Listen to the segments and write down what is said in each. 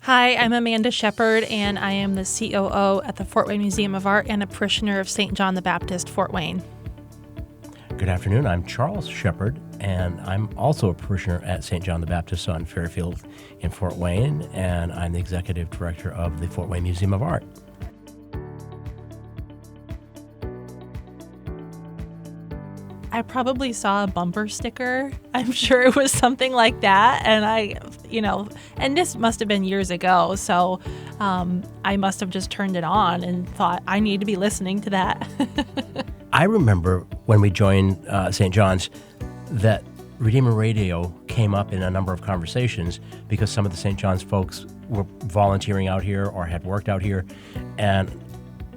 Hi, I'm Amanda Shepard, and I am the COO at the Fort Wayne Museum of Art and a parishioner of St. John the Baptist, Fort Wayne. Good afternoon. I'm Charles Shepard, and I'm also a parishioner at St. John the Baptist on Fairfield in Fort Wayne, and I'm the executive director of the Fort Wayne Museum of Art. I probably saw a bumper sticker. I'm sure it was something like that. And and this must have been years ago. So I must have just turned it on and thought, I need to be listening to that. I remember when we joined St. John's that Redeemer Radio came up in a number of conversations because some of the St. John's folks were volunteering out here or had worked out here. And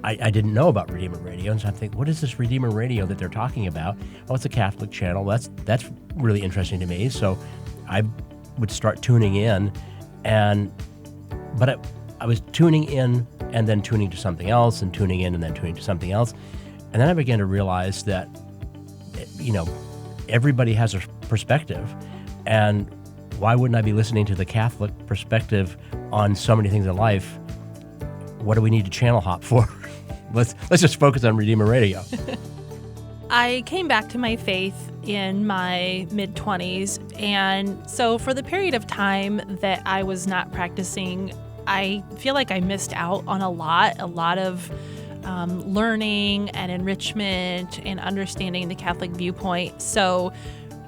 I didn't know about Redeemer Radio, and so I'm thinking, what is this Redeemer Radio that they're talking about? Oh, it's a Catholic channel. That's really interesting to me. So I would start tuning in, but I was tuning in and then tuning to something else, and tuning in and then tuning to something else, and then I began to realize that, everybody has a perspective, and why wouldn't I be listening to the Catholic perspective on so many things in life? What do we need to channel hop for? Let's just focus on Redeemer Radio. I came back to my faith in my mid-20s, and so for the period of time that I was not practicing, I feel like I missed out on a lot of learning and enrichment and understanding the Catholic viewpoint. So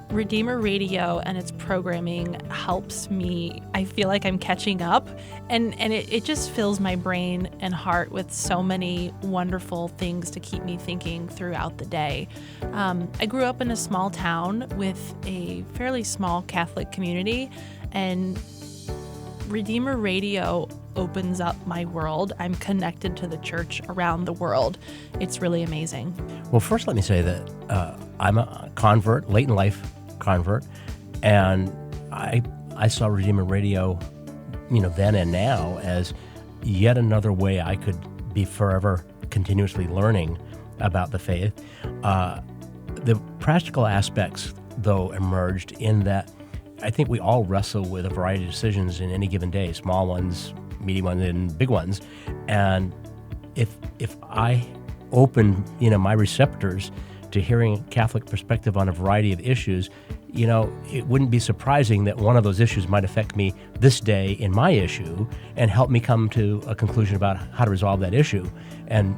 Redeemer Radio and its programming helps me. I feel like I'm catching up, and it just fills my brain and heart with so many wonderful things to keep me thinking throughout the day. I grew up in a small town with a fairly small Catholic community, and Redeemer Radio opens up my world. I'm connected to the church around the world. It's really amazing. Well, first let me say that I'm a convert, late in life convert, and I saw Redeemer Radio, then and now as yet another way I could be forever continuously learning about the faith. The practical aspects, though, emerged in that I think we all wrestle with a variety of decisions in any given day, small ones, medium ones, and big ones. And if I open, my receptors to hearing a Catholic perspective on a variety of issues, it wouldn't be surprising that one of those issues might affect me this day in my issue and help me come to a conclusion about how to resolve that issue. And,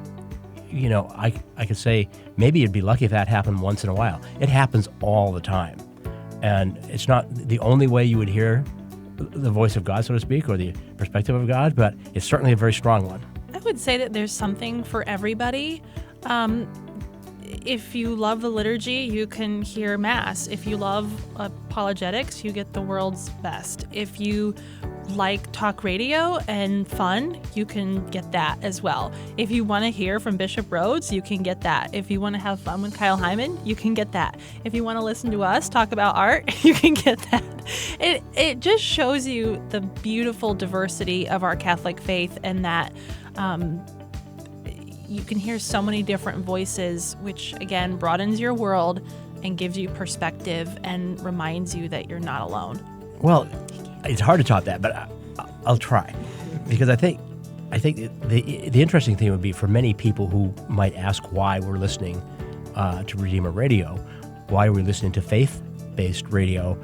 I could say maybe you'd be lucky if that happened once in a while. It happens all the time. And it's not the only way you would hear the voice of God, so to speak, or the perspective of God, but it's certainly a very strong one. I would say that there's something for everybody. If you love the liturgy, you can hear Mass. If you love apologetics, you get the world's best. If you like talk radio and fun, you can get that as well. If you want to hear from Bishop Rhodes, you can get that. If you want to have fun with Kyle Hyman, you can get that. If you want to listen to us talk about art, you can get that. It just shows you the beautiful diversity of our Catholic faith, and that you can hear so many different voices, which again broadens your world and gives you perspective and reminds you that you're not alone. Well, it's hard to top that, but I'll try, because I think the interesting thing would be for many people who might ask why we're listening to Redeemer Radio, why are we listening to faith-based radio?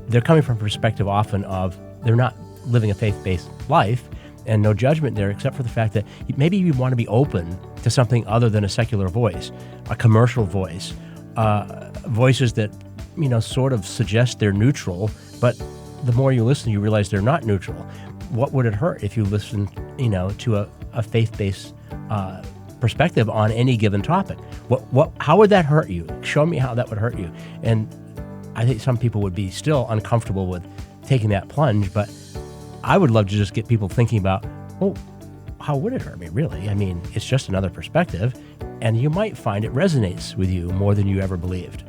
They're coming from a perspective often of they're not living a faith-based life, and no judgment there except for the fact that maybe you want to be open to something other than a secular voice, a commercial voice, voices that sort of suggest they're neutral, but the more you listen, you realize they're not neutral. What would it hurt if you listened, to a faith-based perspective on any given topic? How would that hurt you? Show me how that would hurt you. And I think some people would be still uncomfortable with taking that plunge, but I would love to just get people thinking about, well, how would it hurt me, really? I mean, it's just another perspective, and you might find it resonates with you more than you ever believed.